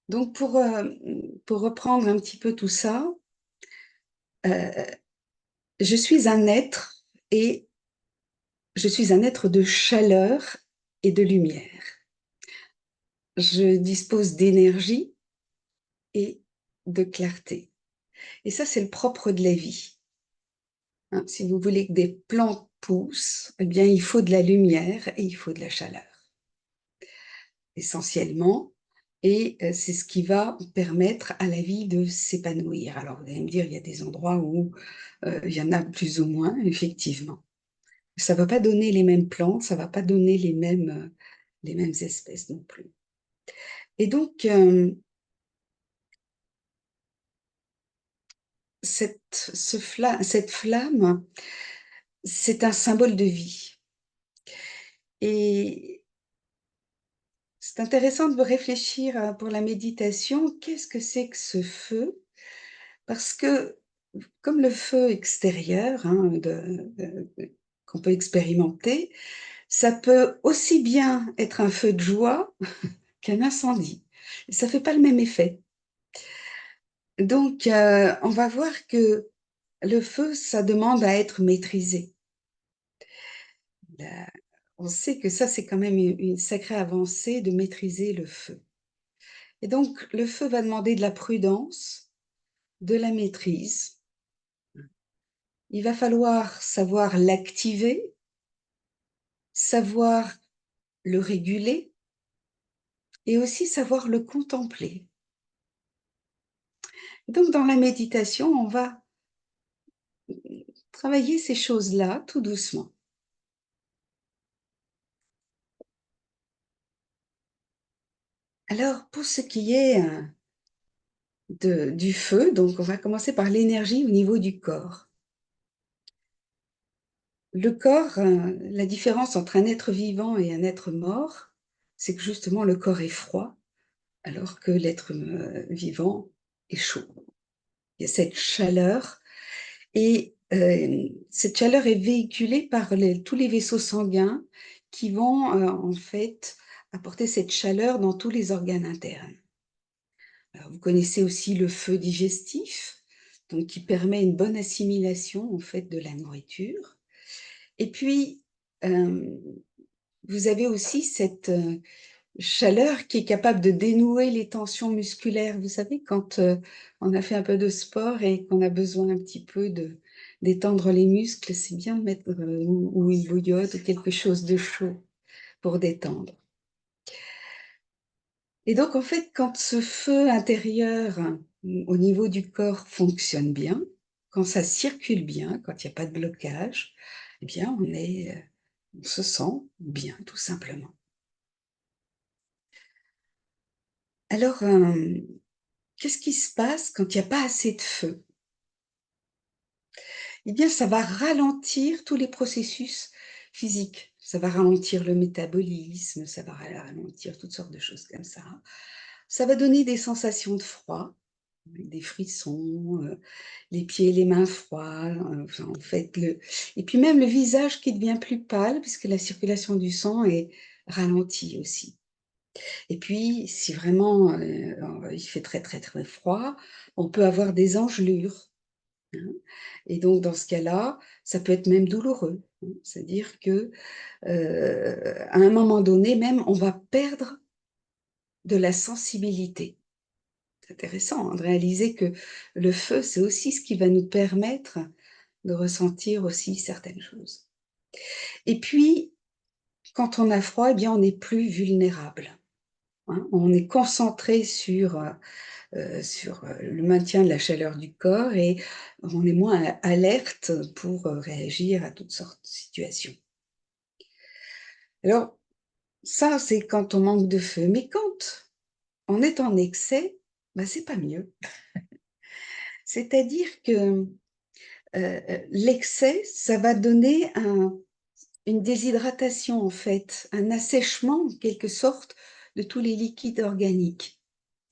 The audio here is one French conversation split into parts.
Donc pour reprendre un petit peu tout ça, heu, je suis un être et je suis un être de chaleur et de lumière. Je dispose d'énergie et de clarté et ça, c'est le propre de la vie, hein. Si vous voulez que des plantes poussent, eh bien, il faut de la lumière et il faut de la chaleur, essentiellement. Et c'est ce qui va permettre à la vie de s'épanouir. Alors vous allez me dire, il y a des endroits où, il y en a plus ou moins, effectivement. Ça va pas donner les mêmes plantes, ça va pas donner les mêmes espèces non plus. Et donc, cette flamme, c'est un symbole de vie et c'est intéressant de réfléchir, pour la méditation, qu'est-ce que c'est que ce feu? Parce que comme le feu extérieur, hein, qu'on peut expérimenter, ça peut aussi bien être un feu de joie qu'un incendie. Ça fait pas le même effet. Donc, on va voir que le feu, ça demande à être maîtrisé. La On sait que ça, c'est quand même une sacrée avancée de maîtriser le feu. Et donc, le feu va demander de la prudence, de la maîtrise. Il va falloir savoir l'activer, savoir le réguler et aussi savoir le contempler. Donc, dans la méditation, on va travailler ces choses-là tout doucement. Alors, pour ce qui est du feu, donc on va commencer par l'énergie au niveau du corps. Le corps, la différence entre un être vivant et un être mort, c'est que justement le corps est froid, alors que l'être vivant est chaud. Il y a cette chaleur et cette chaleur est véhiculée par tous les vaisseaux sanguins qui vont en fait apporter cette chaleur dans tous les organes internes. Alors, vous connaissez aussi le feu digestif, donc qui permet une bonne assimilation en fait de la nourriture. Et puis, hem, vous avez aussi cette, chaleur qui est capable de dénouer les tensions musculaires. Vous savez quand, on a fait un peu de sport et qu'on a besoin un petit peu de détendre les muscles, c'est bien de mettre, ou une bouillotte ou quelque chose de chaud pour détendre. Et donc en fait, quand ce feu intérieur, au niveau du corps fonctionne bien, quand ça circule bien, quand il y a pas de blocage, eh bien on se sent bien tout simplement. Alors, qu'est-ce qui se passe quand il y a pas assez de feu? Eh bien, ça va ralentir tous les processus physiques. Ça va ralentir le métabolisme, ça va ralentir toutes sortes de choses comme ça. Ça va donner des sensations de froid, des frissons, les pieds et les mains froids, enfin, en fait, et puis même le visage qui devient plus pâle puisque la circulation du sang est ralentie aussi. Et puis, si vraiment, il fait très, très, très froid, on peut avoir des engelures, hein, et donc dans ce cas-là, ça peut être même douloureux, hein. C'est-à-dire que, à un moment donné même, on va perdre de la sensibilité. C'est intéressant, hein, de réaliser que le feu, c'est aussi ce qui va nous permettre de ressentir aussi certaines choses. Et puis, quand on a froid, eh bien, on est plus vulnérable, hein. On est concentré sur le maintien de la chaleur du corps et on est moins alerte pour, réagir à toutes sortes de situations. Alors ça, c'est quand on manque de feu, mais quand on est en excès, bah, c'est pas mieux. C'est-à-dire que, l'excès, ça va donner une déshydratation en fait, un assèchement en quelque sorte de tous les liquides organiques.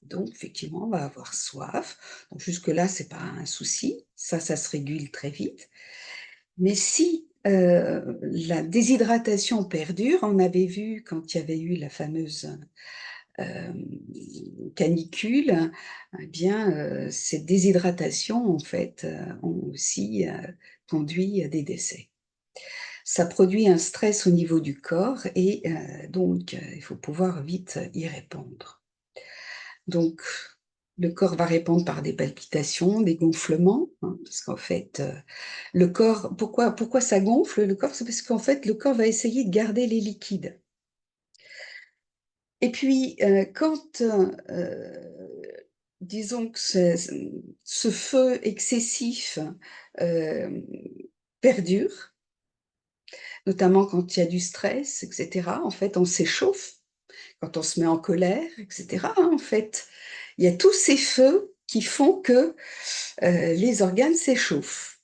Donc effectivement, on va avoir soif. Donc jusque-là, c'est pas un souci, ça se régule très vite. Mais si, la déshydratation perdure, on avait vu quand il y avait eu la fameuse, canicule, eh bien, cette déshydratation, en fait, ont aussi, conduit à des décès. Ça produit un stress au niveau du corps et donc il faut pouvoir vite y répondre. Donc le corps va répondre par des palpitations, des gonflements, hein, parce qu'en fait, le corps pourquoi ça gonfle le corps? C'est parce qu'en fait, le corps va essayer de garder les liquides. Et puis, quand, disons que ce feu excessif, hem, perdure, notamment quand il y a du stress et cetera, en fait, on s'échauffe, quand on se met en colère et cetera, hein, en fait. Il y a tous ces feux qui font que, les organes s'échauffent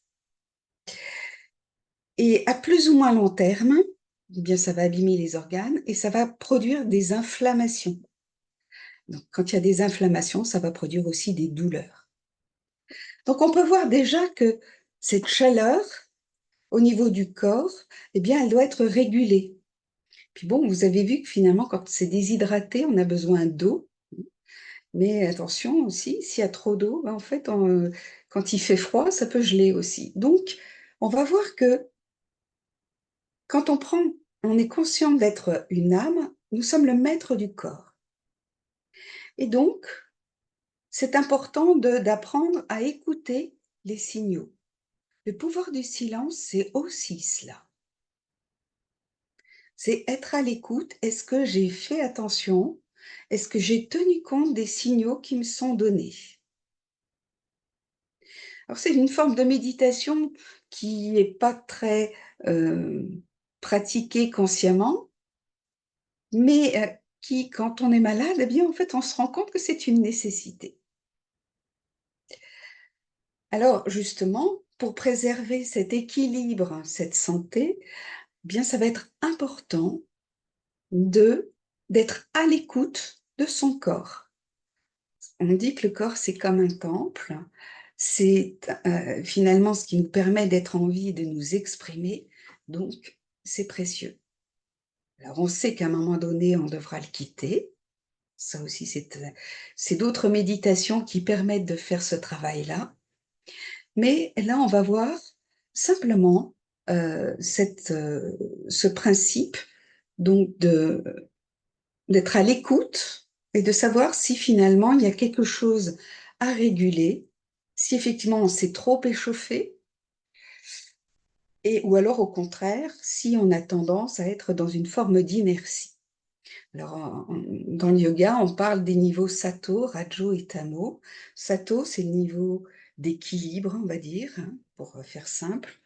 et à plus ou moins long terme, eh bien, ça va abîmer les organes et ça va produire des inflammations. Donc quand il y a des inflammations, ça va produire aussi des douleurs. Donc on peut voir déjà que cette chaleur, au niveau du corps, eh bien, elle doit être régulée. Puis bon, vous avez vu que finalement, quand c'est déshydraté, on a besoin d'eau, mais attention aussi, s'il y a trop d'eau, ben, en fait, quand il fait froid, ça peut geler aussi. Donc, on va voir que quand on est conscient d'être une âme, nous sommes le maître du corps. Et donc, c'est important d'apprendre à écouter les signaux. Le pouvoir du silence, c'est aussi cela. C'est être à l'écoute. Est-ce que j'ai fait attention? Est-ce que j'ai tenu compte des signaux qui me sont donnés? Alors c'est une forme de méditation qui n'est pas très, pratiquée consciemment, mais, qui, quand on est malade, eh bien, en fait, on se rend compte que c'est une nécessité. Alors justement, pour préserver cet équilibre, cette santé, eh bien, ça va être important de d'être à l'écoute de son corps. On dit que le corps, c'est comme un temple. C'est, finalement ce qui nous permet d'être en vie et de nous exprimer, donc c'est précieux. Alors on sait qu'à un moment donné, on devra le quitter. Ça aussi, c'est d'autres méditations qui permettent de faire ce travail-là. Mais là, on va voir simplement, ce principe donc d'être à l'écoute et de savoir si finalement il y a quelque chose à réguler, si effectivement on s'est trop échauffé et ou alors au contraire, si on a tendance à être dans une forme d'inertie. Alors dans le yoga, on parle des niveaux sato, rajo et tamo. Sato, c'est le niveau d'équilibre, on va dire, hein, pour faire simple.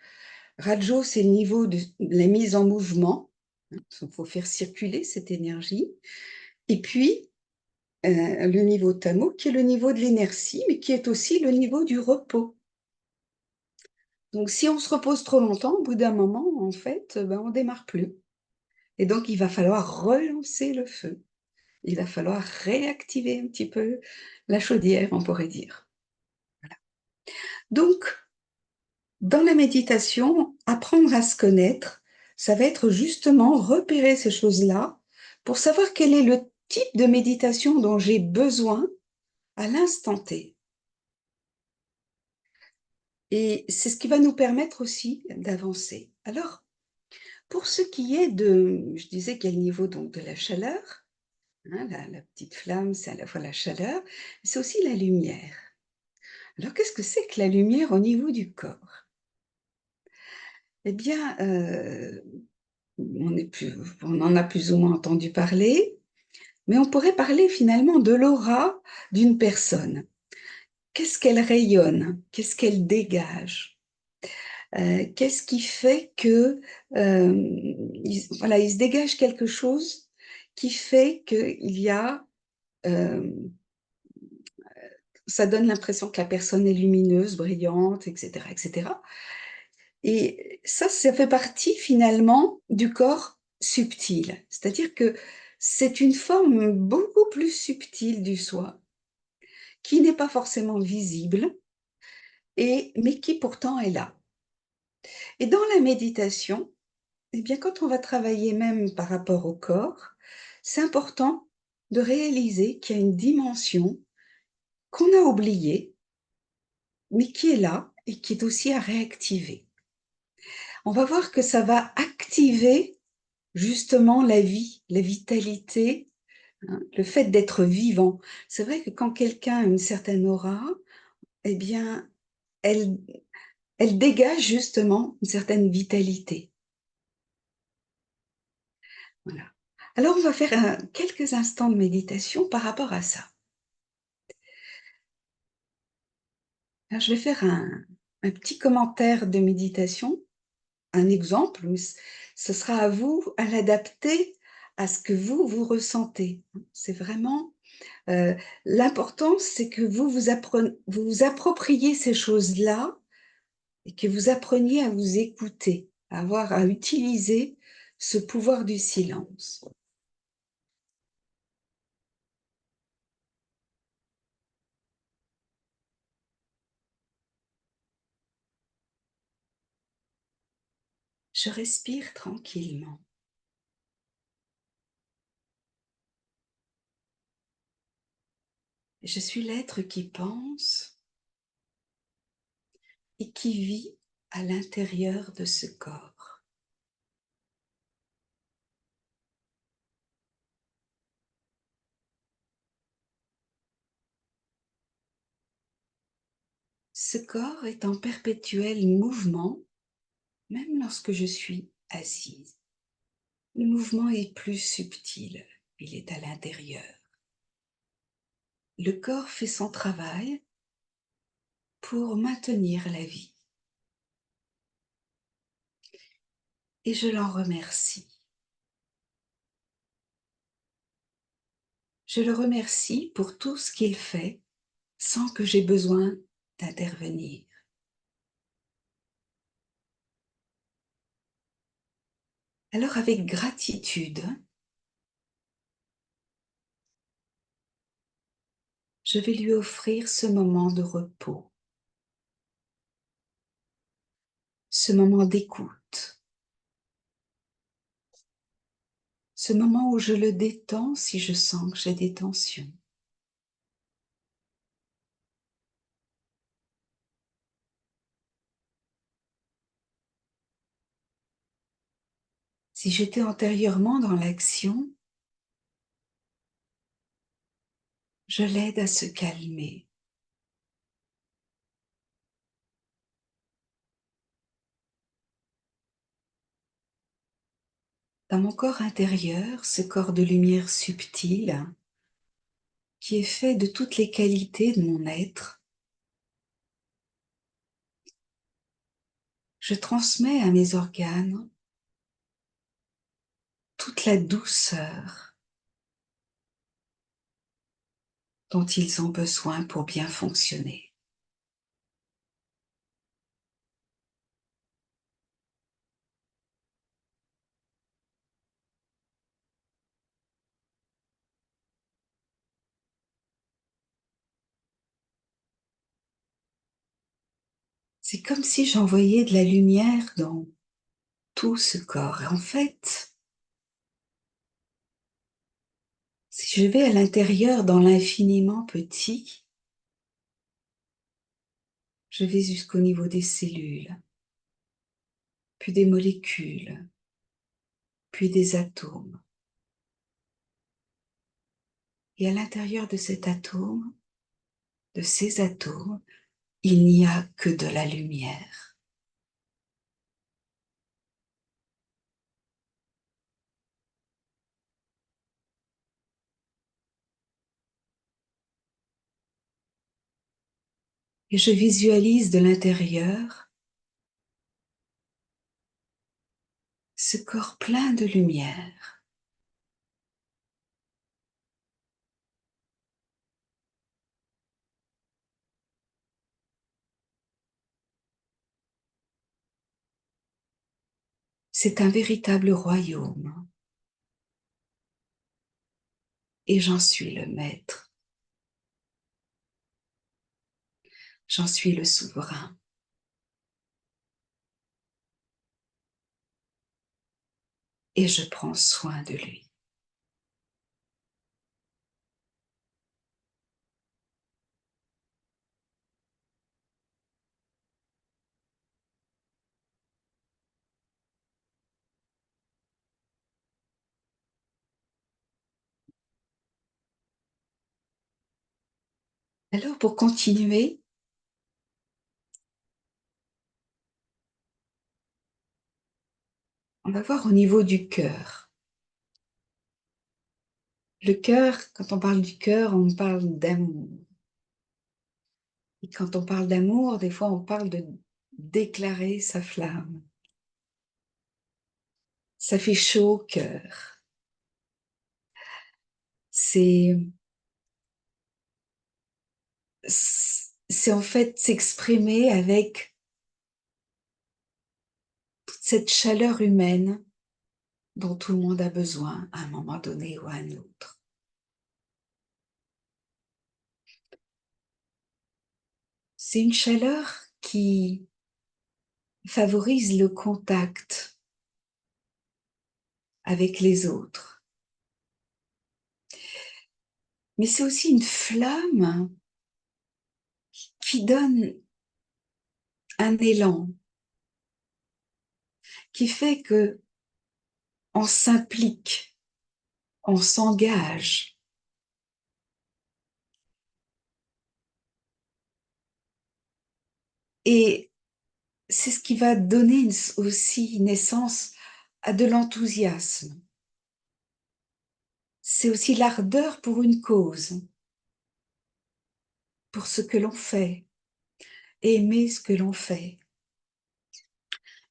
Rajo, c'est le niveau de la mise en mouvement, hein, il faut faire circuler cette énergie. Et puis, le niveau tamo, qui est le niveau de l'inertie, mais qui est aussi le niveau du repos. Donc si on se repose trop longtemps, au bout d'un moment, en fait, ben, on démarre plus. Et donc il va falloir relancer le feu. Il va falloir réactiver un petit peu la chaudière, on pourrait dire. Donc, dans la méditation, apprendre à se connaître, ça va être justement repérer ces choses-là pour savoir quel est le type de méditation dont j'ai besoin à l'instant T. Et c'est ce qui va nous permettre aussi d'avancer. Alors, pour ce qui est je disais qu'il y a le niveau donc de la chaleur, hein, la petite flamme, c'est à la fois la chaleur, mais c'est aussi la lumière. Alors, qu'est-ce que c'est que la lumière au niveau du corps? Eh bien, on en a plus ou moins entendu parler, mais on pourrait parler finalement de l'aura d'une personne. Qu'est-ce qu'elle rayonne? Qu'est-ce qu'elle dégage? Qu'est-ce qui fait que, il se dégage quelque chose qui fait qu'il y a, hem, ça donne l'impression que la personne est lumineuse, brillante et cetera et cetera. Et ça fait partie finalement du corps subtil. C'est-à-dire que c'est une forme beaucoup plus subtile du soi, qui n'est pas forcément visible mais qui pourtant est là. Et dans la méditation, eh bien, quand on va travailler même par rapport au corps, c'est important de réaliser qu'il y a une dimension qu'on a oubliée, mais qui est là et qui est aussi à réactiver. On va voir que ça va activer justement la vie, la vitalité, hein, le fait d'être vivant. C'est vrai que quand quelqu'un a une certaine aura, eh bien, elle elle dégage justement une certaine vitalité. Voilà. Alors on va faire quelques instants de méditation par rapport à ça. Alors je vais faire un petit commentaire de méditation, un exemple, mais ce sera à vous à l'adapter à ce que vous ressentez. C'est vraiment, l'important, c'est que vous vous appropriez ces choses-là et que vous appreniez à vous écouter, à utiliser ce pouvoir du silence. Je respire tranquillement. Je suis l'être qui pense et qui vit à l'intérieur de ce corps. Ce corps est en perpétuel mouvement, même lorsque je suis assise. Le mouvement est plus subtil, il est à l'intérieur. Le corps fait son travail pour maintenir la vie et je l'en remercie. Je le remercie pour tout ce qu'il fait sans que j'aie besoin d'intervenir. Alors avec gratitude, je vais lui offrir ce moment de repos, ce moment d'écoute, ce moment où je le détends si je sens que j'ai des tensions. Si j'étais antérieurement dans l'action, je l'aide à se calmer. Dans mon corps intérieur, ce corps de lumière subtile, qui est fait de toutes les qualités de mon être, je transmets à mes organes toute la douceur dont ils ont besoin pour bien fonctionner. C'est comme si j'envoyais de la lumière dans tout ce corps. Et en fait, si je vais à l'intérieur dans l'infiniment petit, je vais jusqu'au niveau des cellules, puis des molécules, puis des atomes. Et à l'intérieur de cet atome, de ces atomes, il n'y a que de la lumière. Et je visualise de l'intérieur ce corps plein de lumière. C'est un véritable royaume. Et j'en suis le maître. J'en suis le souverain. Et je prends soin de lui. Alors, pour continuer, on va voir au niveau du cœur. Le cœur, quand on parle du cœur, on parle d'amour. Et quand on parle d'amour, des fois, on parle de déclarer sa flamme. Ça fait chaud au cœur. C'est en fait s'exprimer avec toute cette chaleur humaine dont tout le monde a besoin à un moment donné ou à un autre. C'est une chaleur qui favorise le contact avec les autres. Mais c'est aussi une flamme qui donne un élan, qui fait que on s'implique, on s'engage. Et c'est ce qui va donner aussi naissance à de l'enthousiasme. C'est aussi l'ardeur pour une cause, pour ce que l'on fait, aimer ce que l'on fait.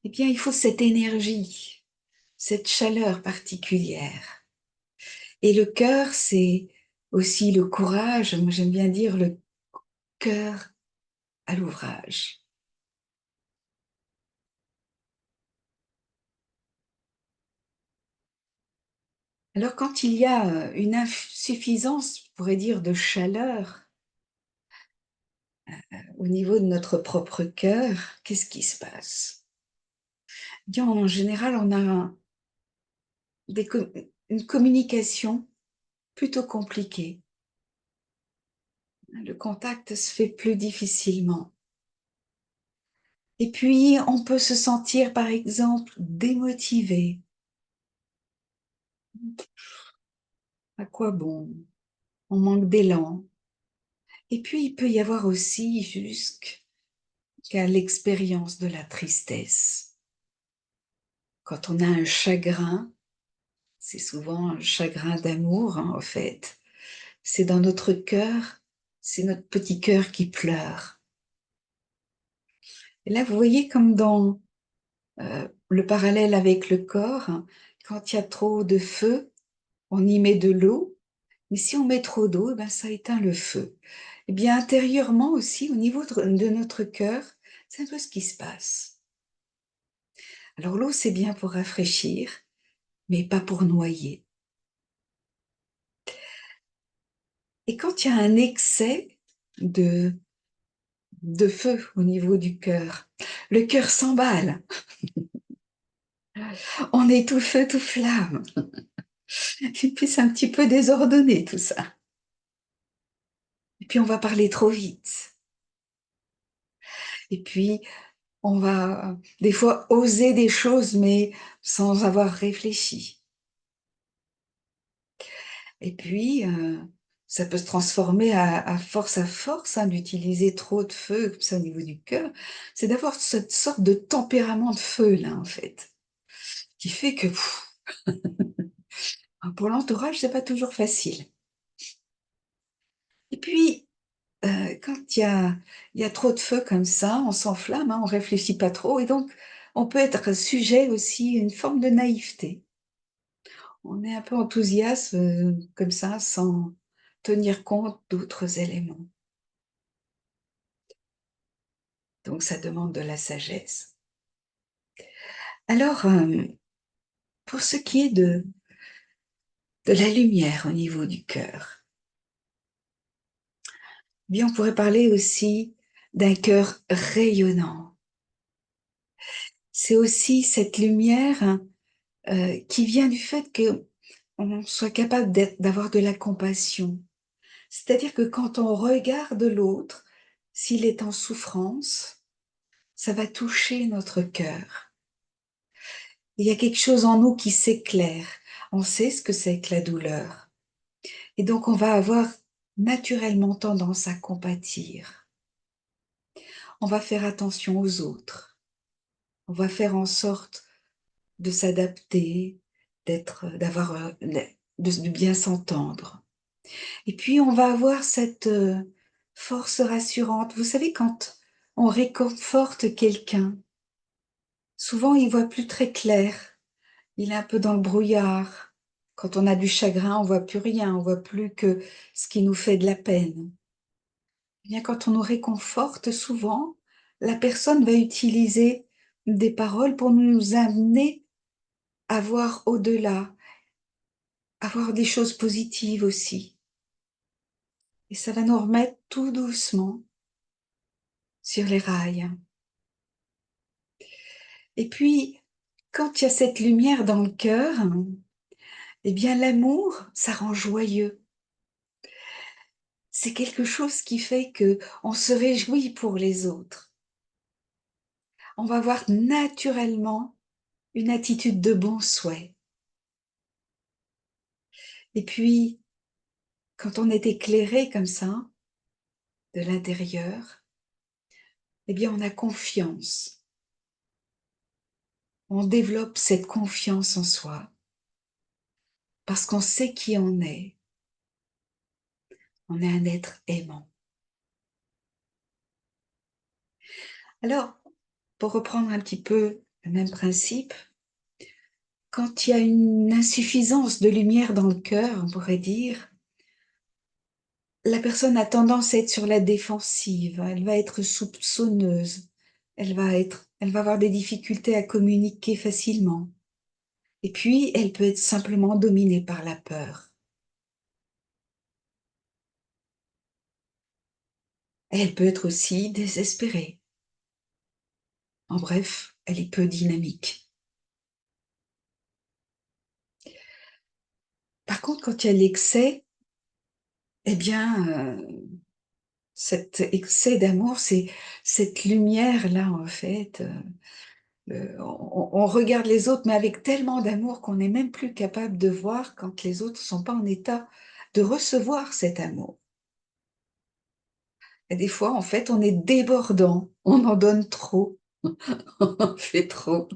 Eh bien, il faut cette énergie, cette chaleur particulière. Et le cœur, c'est aussi le courage. Moi, j'aime bien dire le cœur à l'ouvrage. Alors, quand il y a une insuffisance, je pourrais dire, de chaleur au niveau de notre propre cœur, qu'est-ce qui se passe? Eh bien, en général, on a une communication plutôt compliquée. Le contact se fait plus difficilement. Et puis, on peut se sentir, par exemple, démotivé. À quoi bon? On manque d'élan. Et puis, il peut y avoir aussi jusqu'à l'expérience de la tristesse. Quand on a un chagrin, c'est souvent un chagrin d'amour, hein, en fait. C'est dans notre cœur, c'est notre petit cœur qui pleure. Et là, vous voyez comme dans le parallèle avec le corps, hein, quand il y a trop de feu, on y met de l'eau, mais si on met trop d'eau, eh ben, ça éteint le feu. Eh bien, intérieurement aussi, au niveau de notre cœur, c'est un peu ce qui se passe. Alors, l'eau, c'est bien pour rafraîchir, mais pas pour noyer. Et quand il y a un excès de, de feu au niveau du cœur, le cœur s'emballe. On est tout feu, tout flamme. Et puis, c'est un petit peu désordonné, tout ça. Et puis, on va parler trop vite. Et puis, on va des fois oser des choses, mais sans avoir réfléchi. Et puis, ça peut se transformer à force, hein, d'utiliser trop de feu comme ça au niveau du cœur. C'est d'avoir cette sorte de tempérament de feu là, en fait, qui fait que pour l'entourage, c'est pas toujours facile. Et puis, quand il y a trop de feu comme ça, on s'enflamme, hein, on réfléchit pas trop, et donc on peut être sujet aussi à une forme de naïveté. On est un peu enthousiaste, comme ça, sans tenir compte d'autres éléments. Donc ça demande de la sagesse. Alors, pour ce qui est de la lumière au niveau du cœur, eh bien on pourrait parler aussi d'un cœur rayonnant. C'est aussi cette lumière, hein, qui vient du fait qu'on soit capable d'avoir de la compassion. C'est-à-dire que quand on regarde l'autre, s'il est en souffrance, ça va toucher notre cœur. Il y a quelque chose en nous qui s'éclaire. On sait ce que c'est que la douleur. Et donc, on va avoir naturellement tendance à compatir. On va faire attention aux autres. On va faire en sorte de s'adapter, d'avoir, de bien s'entendre. Et puis on va avoir cette, force rassurante. Vous savez, quand on réconforte quelqu'un, souvent il voit plus très clair, il est un peu dans le brouillard. Quand on a du chagrin, on voit plus rien, on voit plus que ce qui nous fait de la peine. Eh bien, quand on nous réconforte, souvent, la personne va utiliser des paroles pour nous amener à voir au-delà, à voir des choses positives aussi. Et ça va nous remettre tout doucement sur les rails. Et puis, quand il y a cette lumière dans le cœur, eh bien l'amour, ça rend joyeux. C'est quelque chose qui fait qu'on se réjouit pour les autres. On va avoir naturellement une attitude de bon souhait. Et puis, quand on est éclairé comme ça, de l'intérieur, eh bien on a confiance. On développe cette confiance en soi parce qu'on sait qui on est. On est un être aimant. Alors, pour reprendre un petit peu le même principe, quand il y a une insuffisance de lumière dans le cœur, on pourrait dire, la personne a tendance à être sur la défensive, elle va être soupçonneuse, elle va avoir des difficultés à communiquer facilement. Et puis, elle peut être simplement dominée par la peur. Elle peut être aussi désespérée. En bref, elle est peu dynamique. Par contre, quand il y a l'excès, eh bien, cet excès d'amour, c'est cette lumière-là, en fait, on regarde les autres, mais avec tellement d'amour qu'on n'est même plus capable de voir quand les autres ne sont pas en état de recevoir cet amour. Et des fois, en fait, on est débordant, on en donne trop, on fait trop.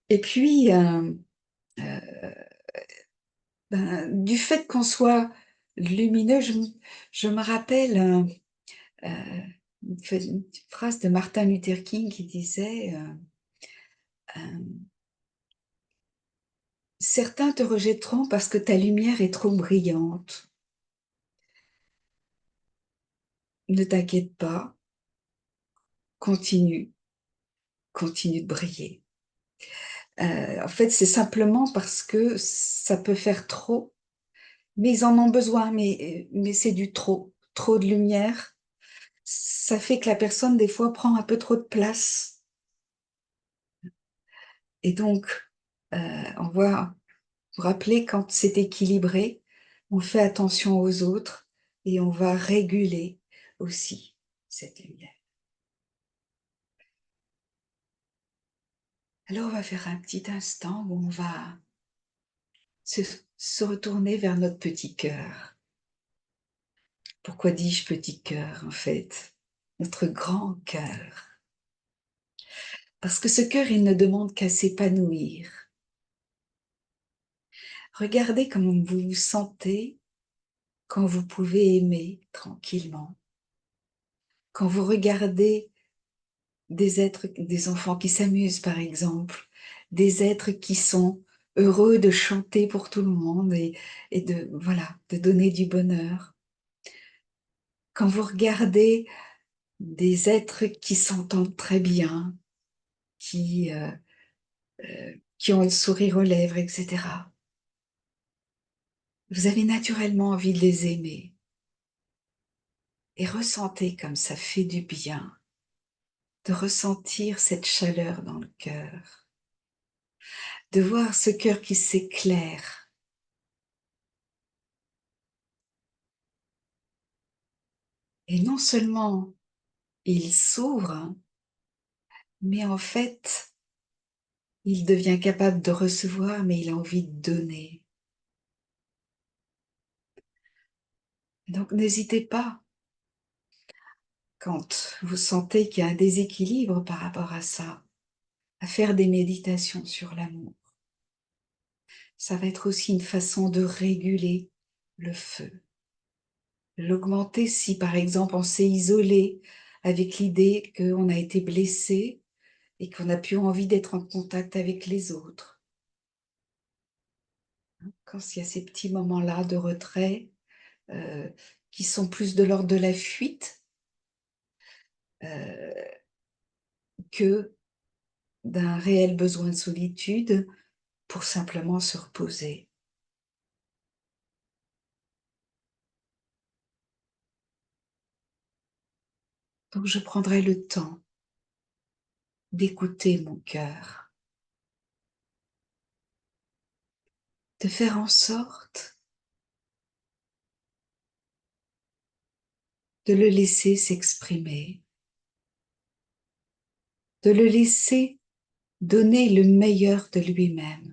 Et puis, ben, du fait qu'on soit lumineux, je me rappelle, une phrase de Martin Luther King qui disait, «Certains te rejetteront parce que ta lumière est trop brillante. Ne t'inquiète pas, continue, continue de briller». En fait, c'est simplement parce que ça peut faire trop, mais ils en ont besoin, mais c'est du trop. Trop de lumière, ça fait que la personne, des fois, prend un peu trop de place et donc heu, on va vous rappeler quand c'est équilibré, on fait attention aux autres et on va réguler aussi cette lumière. Alors on va faire un petit instant où on va se se retourner vers notre petit cœur. Pourquoi dis-je petit cœur, en fait? Notre grand cœur. Parce que ce cœur, il ne demande qu'à s'épanouir. Regardez comment vous vous sentez quand vous pouvez aimer tranquillement. Quand vous regardez des enfants qui s'amusent, par exemple, des êtres qui sont heureux de chanter pour tout le monde et de voilà, de donner du bonheur. Quand vous regardez des êtres qui s'entendent très bien, qui, qui ont le sourire aux lèvres et cetera. Vous avez naturellement envie de les aimer et ressentez comme ça fait du bien de ressentir cette chaleur dans le cœur, de voir ce cœur qui s'éclaire. Et non seulement il s'ouvre, hein, mais en fait, il devient capable de recevoir, mais il a envie de donner. Donc n'hésitez pas, quand vous sentez qu'il y a un déséquilibre par rapport à ça, à faire des méditations sur l'amour. Ça va être aussi une façon de réguler le feu. L'augmenter si, par exemple, on s'est isolé avec l'idée qu'on a été blessé et qu'on n'a plus envie d'être en contact avec les autres. Quand il y a ces petits moments-là de retrait, heu, qui sont plus de l'ordre de la fuite, heu, que d'un réel besoin de solitude pour simplement se reposer. Donc je prendrai le temps d'écouter mon cœur, de faire en sorte de le laisser s'exprimer, de le laisser donner le meilleur de lui-même.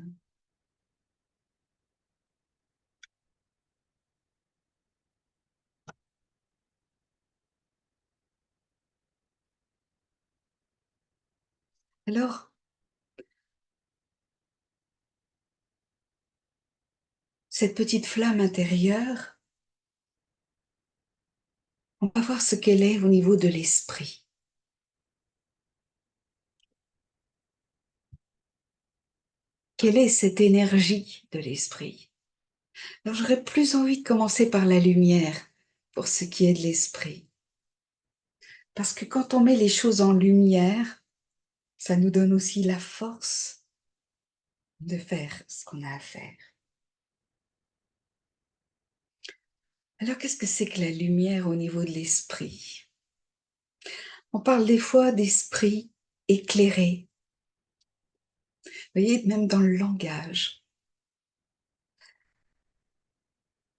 Alors, cette petite flamme intérieure, on va voir ce qu'elle est au niveau de l'esprit. Quelle est cette énergie de l'esprit? Alors j'aurais plus envie de commencer par la lumière, pour ce qui est de l'esprit. Parce que quand on met les choses en lumière, ça nous donne aussi la force de faire ce qu'on a à faire. Alors qu'est-ce que c'est que la lumière au niveau de l'esprit? On parle des fois d'esprit éclairé. Vous voyez, même dans le langage,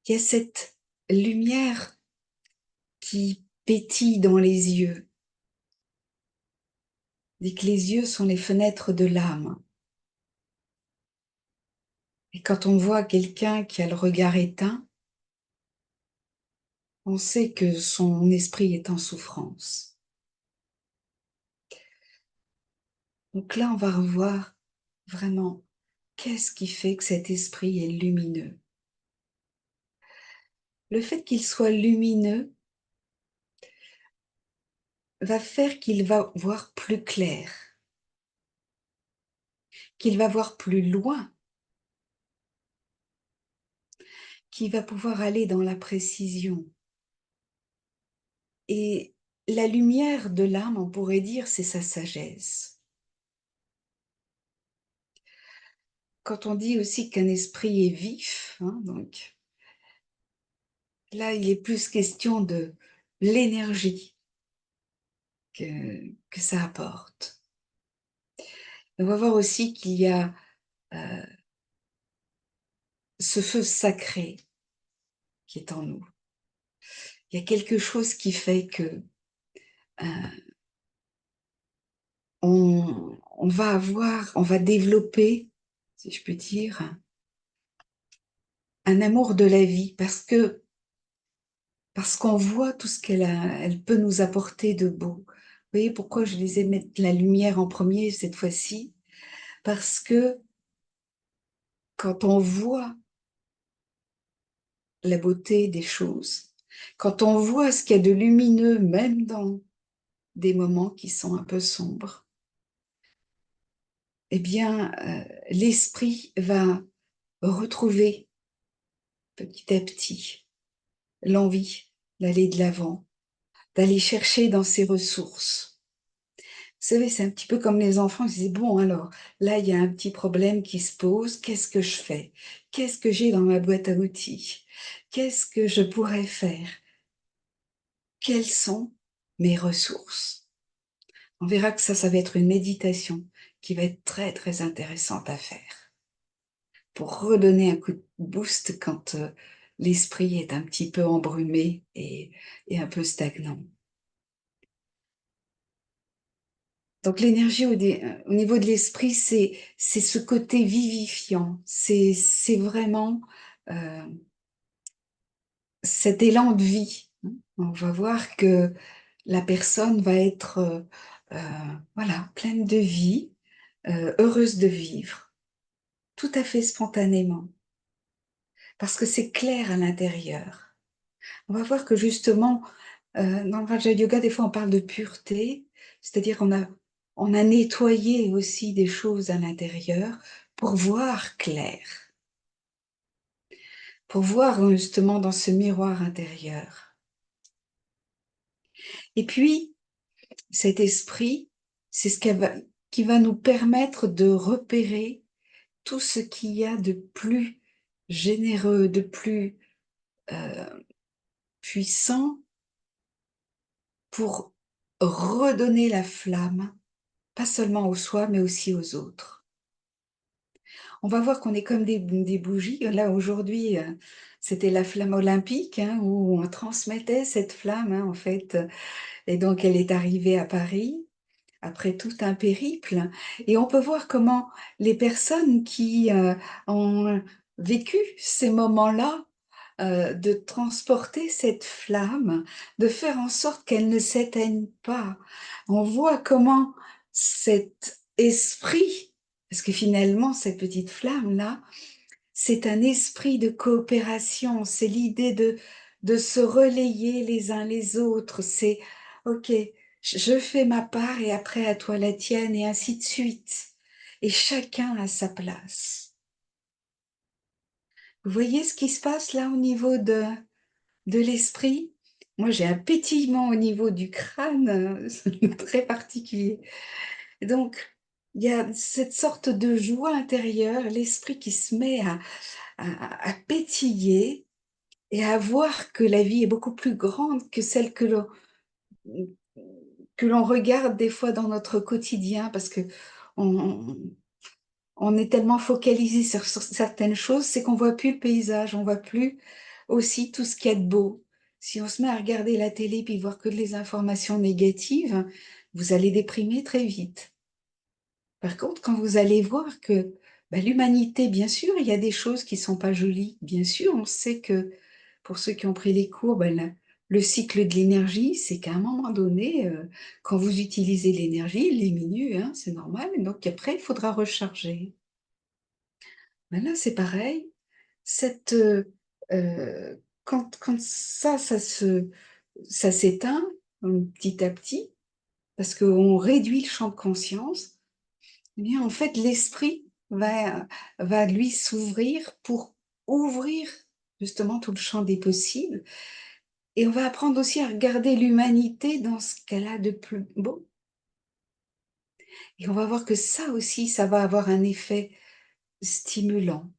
il y a cette lumière qui pétille dans les yeux. Dit que les yeux sont les fenêtres de l'âme. Et quand on voit quelqu'un qui a le regard éteint, on sait que son esprit est en souffrance. Donc là, on va revoir vraiment qu'est-ce qui fait que cet esprit est lumineux. Le fait qu'il soit lumineux va faire qu'il va voir plus clair, qu'il va voir plus loin, qu'il va pouvoir aller dans la précision. Et la lumière de l'âme, on pourrait dire, c'est sa sagesse. Quand on dit aussi qu'un esprit est vif, hein, donc là, il est plus question de l'énergie que ça apporte. On va voir aussi qu'il y a ce feu sacré qui est en nous. Il y a quelque chose qui fait que on va développer, si je puis dire, un amour de la vie parce qu'on voit tout ce elle peut nous apporter de beau. Vous voyez pourquoi je les ai mettre la lumière en premier cette fois-ci? Parce que quand on voit la beauté des choses, quand on voit ce qu'il y a de lumineux, même dans des moments qui sont un peu sombres, eh bien, l'esprit va retrouver petit à petit l'envie d'aller de l'avant, d'aller chercher dans ses ressources. Vous savez, c'est un petit peu comme les enfants qui disent: «Bon alors, là, il y a un petit problème qui se pose, qu'est-ce que je fais? Qu'est-ce que j'ai dans ma boîte à outils? Qu'est-ce que je pourrais faire? Quelles sont mes ressources?» On verra que ça va être une méditation qui va être très, très intéressante à faire pour redonner un coup de boost quand, l'esprit est un petit peu embrumé et un peu stagnant. Donc l'énergie au niveau de l'esprit, c'est ce côté vivifiant. C'est vraiment, heu, cet élan de vie, hein. On va voir que la personne va être, voilà, pleine de vie, heureuse de vivre, tout à fait spontanément, parce que c'est clair à l'intérieur. On va voir que justement, dans le Raja Yoga, des fois, on parle de pureté, c'est-à-dire on a nettoyé aussi des choses à l'intérieur pour voir clair, pour voir justement dans ce miroir intérieur. Et puis, cet esprit, c'est ce qui va nous permettre de repérer tout ce qu'il y a de plus généreux, de plus puissant pour redonner la flamme, pas seulement aux soi, mais aussi aux autres. On va voir qu'on est comme des bougies. Là, aujourd'hui, c'était la flamme olympique, hein, où on transmettait cette flamme, hein, en fait. Et donc, elle est arrivée à Paris, après tout un périple, et on peut voir comment les personnes qui, ont vécu ces moments-là, de transporter cette flamme, de faire en sorte qu'elle ne s'éteigne pas. On voit comment cet esprit, parce que finalement cette petite flamme-là, c'est un esprit de coopération, c'est l'idée de se relayer les uns les autres, c'est: «OK, je fais ma part et après à toi la tienne» et ainsi de suite. Et chacun a sa place. Vous voyez ce qui se passe là au niveau de l'esprit? Moi, j'ai un pétillement au niveau du crâne, très particulier. Donc, il y a cette sorte de joie intérieure, l'esprit qui se met à pétiller et à voir que la vie est beaucoup plus grande que celle que l'on regarde des fois dans notre quotidien parce qu'on on est tellement focalisé sur certaines choses, c'est qu'on voit plus le paysage, on voit plus aussi tout ce qu'il y a de beau. Si on se met à regarder la télé puis voir que les informations négatives, vous allez déprimer très vite. Par contre, quand vous allez voir que, bah, l'humanité, bien sûr, il y a des choses qui sont pas jolies. Bien sûr, on sait que pour ceux qui ont pris les cours, bah, le cycle de l'énergie, c'est qu'à un moment donné, quand vous utilisez l'énergie, elle diminue, hein, c'est normal. Donc après, il faudra recharger. Ben là, c'est pareil. Cette, quand ça s'éteint, petit à petit, parce qu'on réduit le champ de conscience, eh bien, en fait, l'esprit va lui s'ouvrir pour ouvrir justement tout le champ des possibles et on va apprendre aussi à regarder l'humanité dans ce qu'elle a de plus beau et on va voir que ça aussi, ça va avoir un effet stimulant.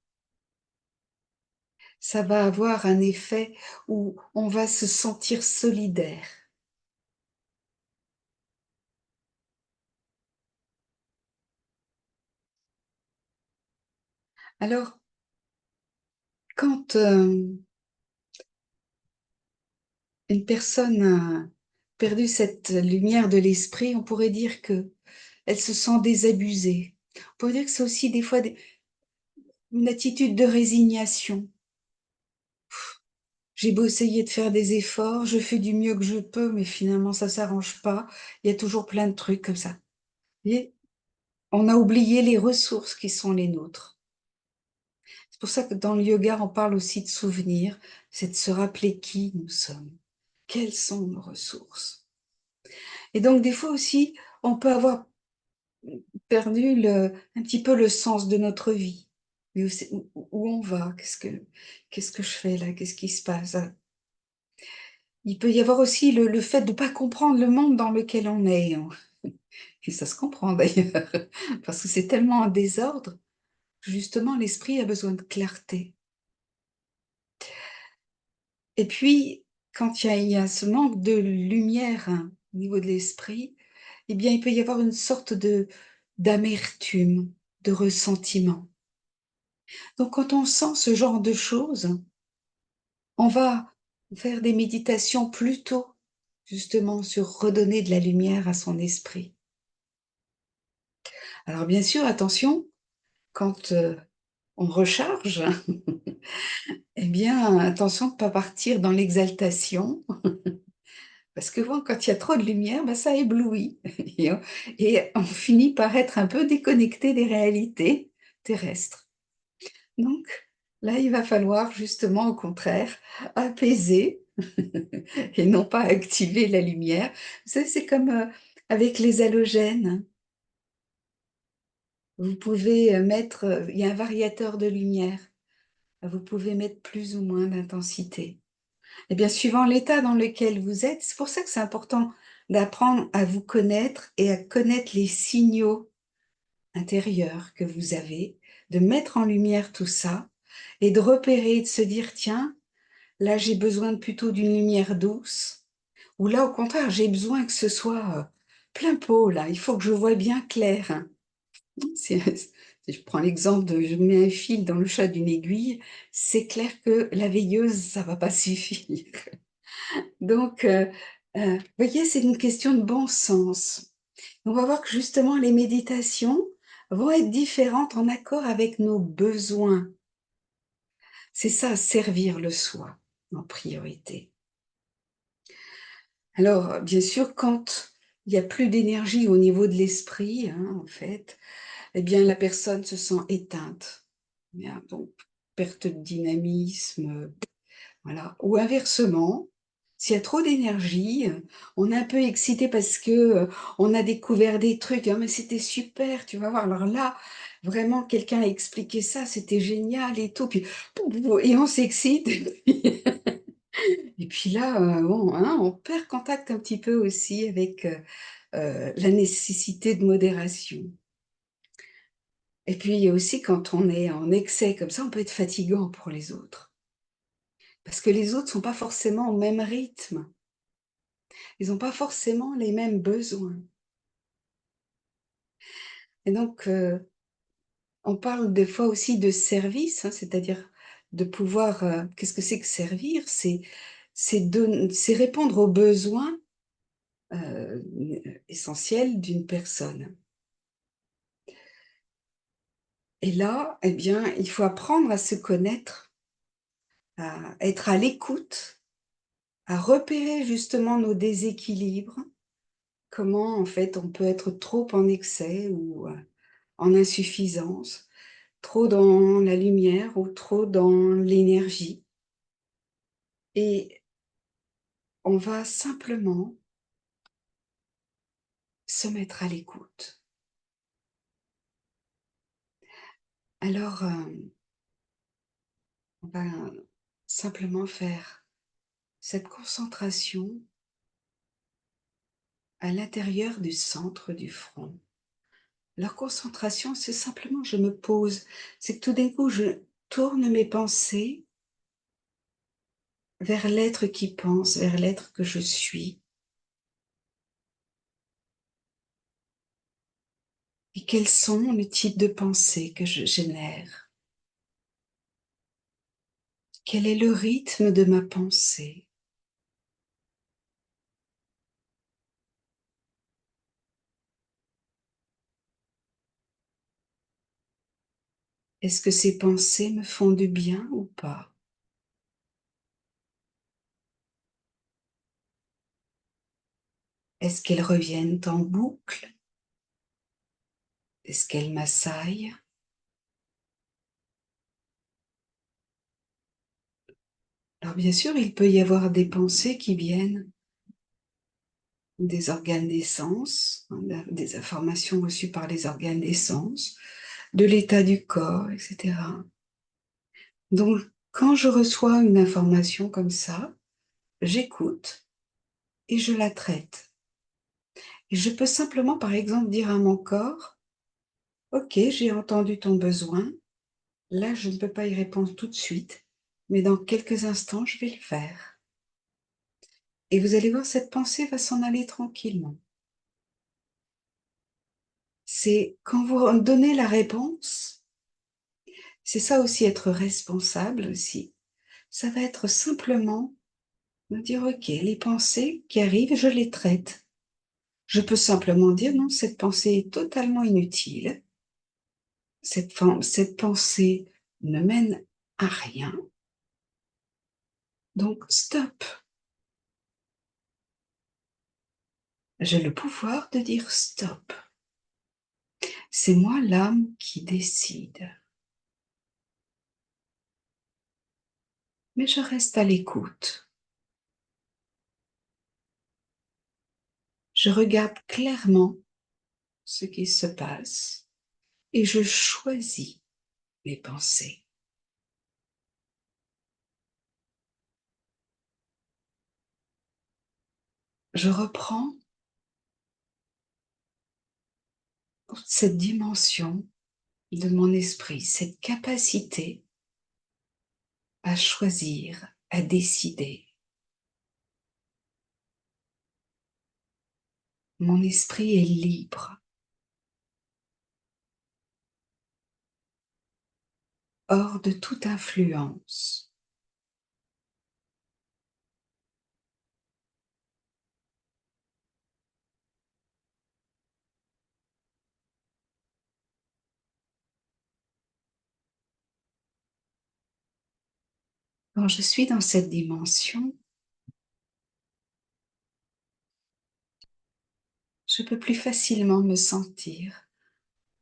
Ça va avoir un effet où on va se sentir solidaire. Alors, quand, une personne a perdu cette lumière de l'esprit, on pourrait dire que elle se sent désabusée. On pourrait dire que c'est aussi des fois une attitude de résignation. J'ai beau essayer de faire des efforts, je fais du mieux que je peux, mais finalement ça s'arrange pas. Il y a toujours plein de trucs comme ça. Et on a oublié les ressources qui sont les nôtres. C'est pour ça que dans le yoga, on parle aussi de souvenirs, c'est de se rappeler qui nous sommes. Quelles sont nos ressources? Et donc des fois aussi, on peut avoir perdu un petit peu le sens de notre vie. Mais où on va? Qu'est-ce que je fais là? Qu'est-ce qui se passe? Il peut y avoir aussi le fait de ne pas comprendre le monde dans lequel on est, hein. Et ça se comprend d'ailleurs, parce que c'est tellement en désordre, justement l'esprit a besoin de clarté. Et puis, quand il y a ce manque de lumière, hein, au niveau de l'esprit, eh bien, il peut y avoir une sorte d'amertume, de ressentiment. Donc quand on sent ce genre de choses, on va faire des méditations plutôt, justement, sur redonner de la lumière à son esprit. Alors bien sûr, attention, quand, on recharge, eh bien, attention de ne pas partir dans l'exaltation, parce que bon, quand il y a trop de lumière, bah, ça éblouit et on finit par être un peu déconnecté des réalités terrestres. Donc là, il va falloir justement, au contraire, apaiser et non pas activer la lumière. Vous savez, c'est comme, avec les halogènes. Vous pouvez, mettre, il y a un variateur de lumière. Vous pouvez mettre plus ou moins d'intensité. Et bien, suivant l'état dans lequel vous êtes, c'est pour ça que c'est important d'apprendre à vous connaître et à connaître les signaux intérieurs que vous avez, de mettre en lumière tout ça et de repérer, de se dire: «Tiens, là, j'ai besoin plutôt d'une lumière douce» ou là, au contraire, j'ai besoin que ce soit, plein pot là, il faut que je voie bien clair. Si si je prends l'exemple de je mets un fil dans le chat d'une aiguille, c'est clair que la veilleuse, ça va pas suffire. Donc voyez, c'est une question de bon sens. On va voir que justement les méditations vont être différentes en accord avec nos besoins. C'est ça, servir le soi en priorité. Alors, bien sûr, quand il y a plus d'énergie au niveau de l'esprit, hein, en fait, eh bien, la personne se sent éteinte. Bien, donc perte de dynamisme, voilà. Ou inversement, s'il y a trop d'énergie, on est un peu excité parce que, on a découvert des trucs: «Ah mais c'était super, tu vas voir, alors là, vraiment quelqu'un a expliqué ça, c'était génial et tout», puis et on s'excite et puis là, bon, hein, on perd contact un petit peu aussi avec, la nécessité de modération. Et puis, il y a aussi quand on est en excès comme ça, on peut être fatigant pour les autres. Parce que les autres sont pas forcément au même rythme. Ils ont pas forcément les mêmes besoins. Et donc, on parle des fois aussi de service, hein, c'est-à-dire de pouvoir, qu'est-ce que c'est que servir? C'est répondre aux besoins, essentiels d'une personne. Et là, eh bien, il faut apprendre à se connaître, à être à l'écoute, à repérer justement nos déséquilibres. Comment, en fait, on peut être trop en excès ou, en insuffisance, trop dans la lumière ou trop dans l'énergie et on va simplement se mettre à l'écoute. Alors, on va simplement faire cette concentration à l'intérieur du centre du front. Leur concentration, c'est simplement je me pose, c'est que tout d'un coup, je tourne mes pensées vers l'être qui pense, vers l'être que je suis. Et quels sont les types de pensées que je génère? Quel est le rythme de ma pensée? Est-ce que ces pensées me font du bien ou pas? Est-ce qu'elles reviennent en boucle? Est-ce qu'elles m'assaillent? Alors bien sûr, il peut y avoir des pensées qui viennent des organes d'essence, hein, des informations reçues par les organes d'essence, de l'état du corps, etc. Donc, quand je reçois une information comme ça, j'écoute et je la traite. Et je peux simplement, par exemple, dire à mon corps: «OK, j'ai entendu ton besoin. Là, je ne peux pas y répondre tout de suite, mais dans quelques instants, je vais le faire». Et vous allez voir, cette pensée va s'en aller tranquillement. C'est quand vous donnez la réponse, c'est ça aussi être responsable aussi. Ça va être simplement me dire: «OK, les pensées qui arrivent, je les traite». Je peux simplement dire: «Non, cette pensée est totalement inutile. Cette pensée ne mène à rien. Donc stop! J'ai le pouvoir de dire stop. C'est moi l'âme qui décide. Mais je reste à l'écoute. Je regarde clairement ce qui se passe et je choisis mes pensées. Je reprends toute cette dimension de mon esprit, cette capacité à choisir, à décider. Mon esprit est libre, hors de toute influence. Quand je suis dans cette dimension, je peux plus facilement me sentir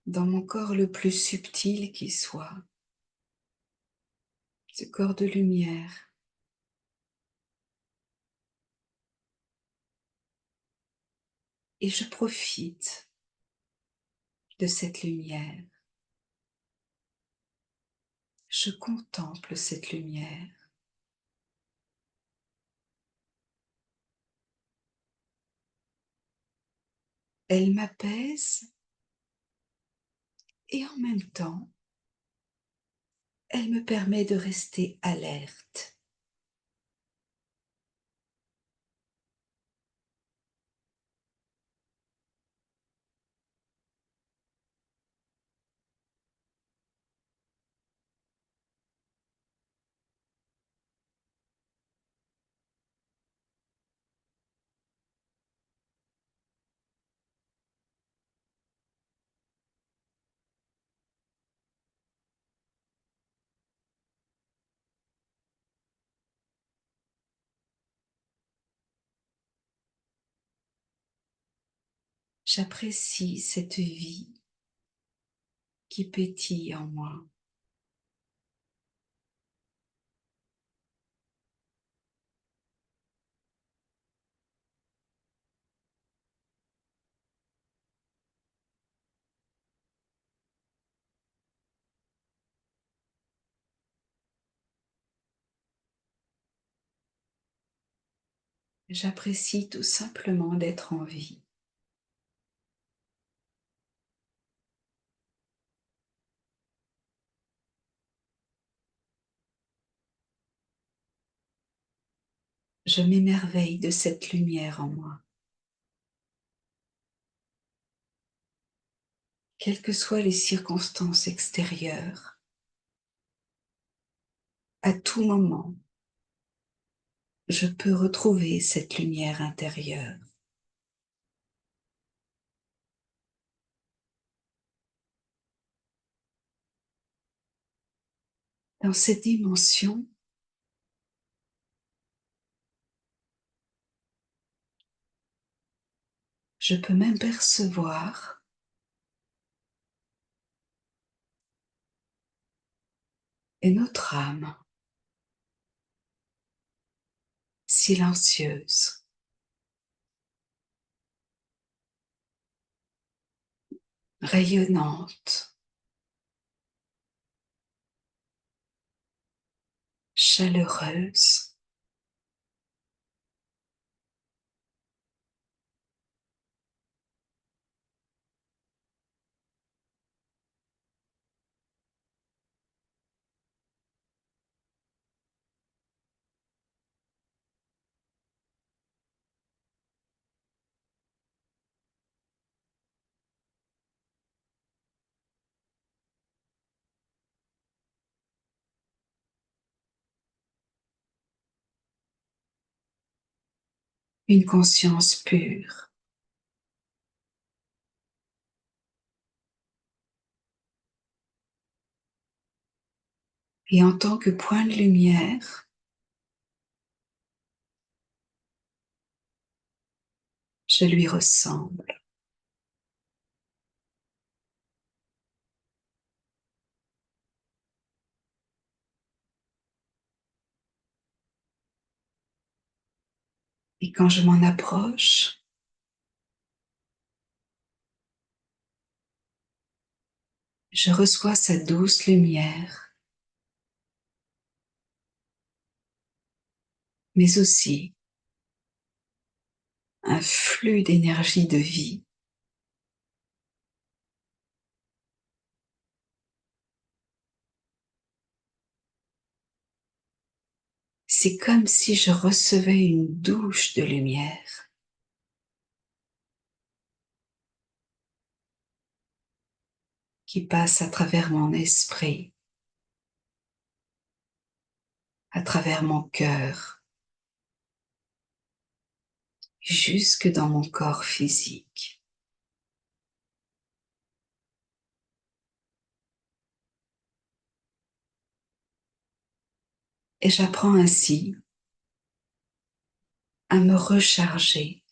dans mon corps le plus subtil qui soit, ce corps de lumière. Et je profite de cette lumière. Je contemple cette lumière. Elle m'apaise et en même temps, elle me permet de rester alerte. J'apprécie cette vie qui pétille en moi. J'apprécie tout simplement d'être en vie. Je m'émerveille de cette lumière en moi. Quelles que soient les circonstances extérieures, à tout moment, je peux retrouver cette lumière intérieure. Dans cette dimension, je peux même percevoir une autre âme, silencieuse, rayonnante, chaleureuse, une conscience pure. Et en tant que point de lumière, je lui ressemble. Et quand je m'en approche, je reçois sa douce lumière, mais aussi un flux d'énergie de vie. C'est comme si je recevais une douche de lumière qui passe à travers mon esprit, à travers mon cœur, jusque dans mon corps physique. Et j'apprends ainsi à me recharger,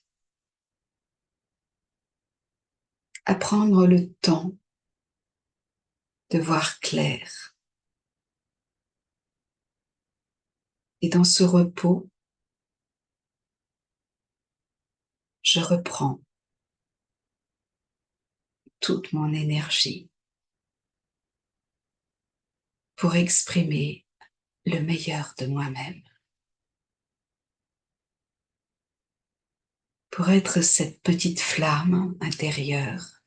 à prendre le temps de voir clair. Et dans ce repos, je reprends toute mon énergie pour exprimer le meilleur de moi-même, pour être cette petite flamme intérieure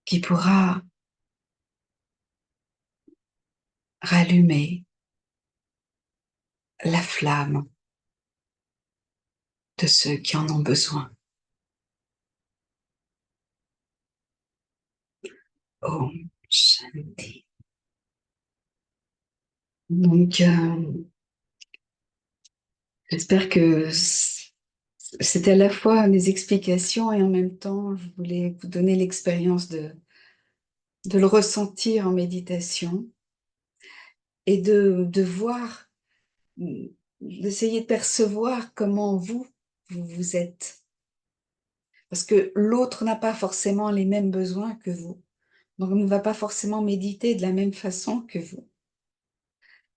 qui pourra rallumer la flamme de ceux qui en ont besoin. Om Shanti. Donc, j'espère que c'était à la fois des explications et en même temps, je voulais vous donner l'expérience de le ressentir en méditation et de voir, d'essayer de percevoir comment vous êtes. Parce que l'autre n'a pas forcément les mêmes besoins que vous. Donc, on ne va pas forcément méditer de la même façon que vous.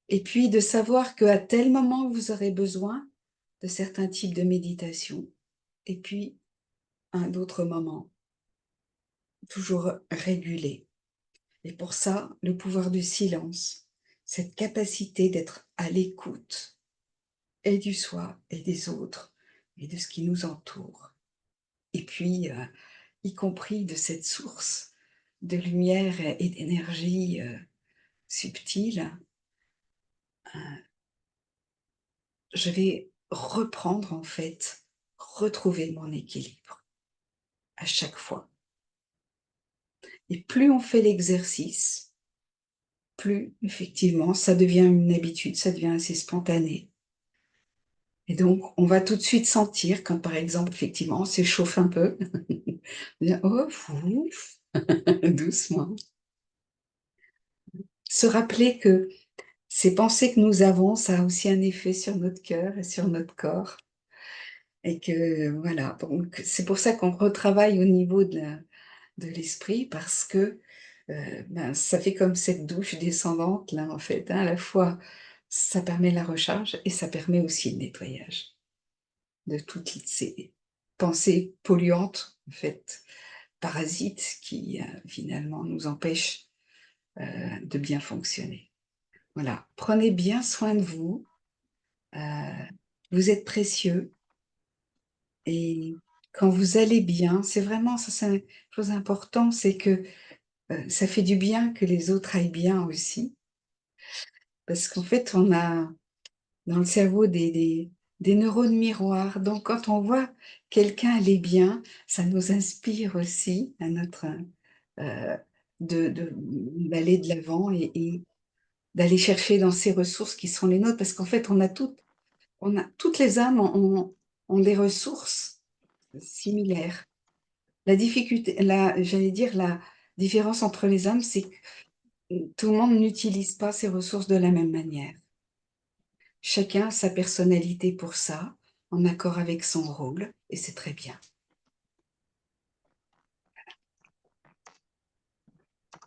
Et puis, de savoir qu'à tel moment, vous aurez besoin de certains types de méditation. Et puis, à un autre moment, toujours régulé. Et pour ça, le pouvoir du silence, cette capacité d'être à l'écoute et du soi et des autres et de ce qui nous entoure. Et puis, y compris de cette source de lumière et d'énergie subtile, je vais reprendre en fait, retrouver mon équilibre à chaque fois. Et plus on fait l'exercice, plus effectivement ça devient une habitude, ça devient assez spontané. Et donc on va tout de suite sentir quand par exemple effectivement on s'échauffe un peu, oh, ouf, doucement. Se rappeler que ces pensées que nous avons, ça a aussi un effet sur notre cœur et sur notre corps. Et que voilà, donc c'est pour ça qu'on retravaille au niveau de l'esprit parce que, ben, ça fait comme cette douche descendante là, en fait, hein. À la fois, ça permet la recharge et ça permet aussi le nettoyage de toutes ces pensées polluantes, en fait, parasites qui, finalement nous empêchent, de bien fonctionner. Voilà, prenez bien soin de vous, heu, vous êtes précieux. Et quand vous allez bien, c'est vraiment ça, c'est une chose importante, c'est que, ça fait du bien que les autres aillent bien aussi. Parce qu'en fait, on a dans le cerveau des neurones miroirs. Donc quand on voit quelqu'un aller bien, ça nous inspire aussi à notre, heu, de d'aller de l'avant et d'aller chercher dans ces ressources qui sont les nôtres. Parce qu'en fait, toutes les âmes ont des ressources similaires. La difficulté j'allais dire la différence entre les hommes, c'est que, tout le monde n'utilise pas ses ressources de la même manière. Chacun a sa personnalité pour ça, en accord avec son rôle et c'est très bien.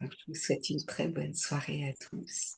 Donc je vous souhaite une très bonne soirée à tous.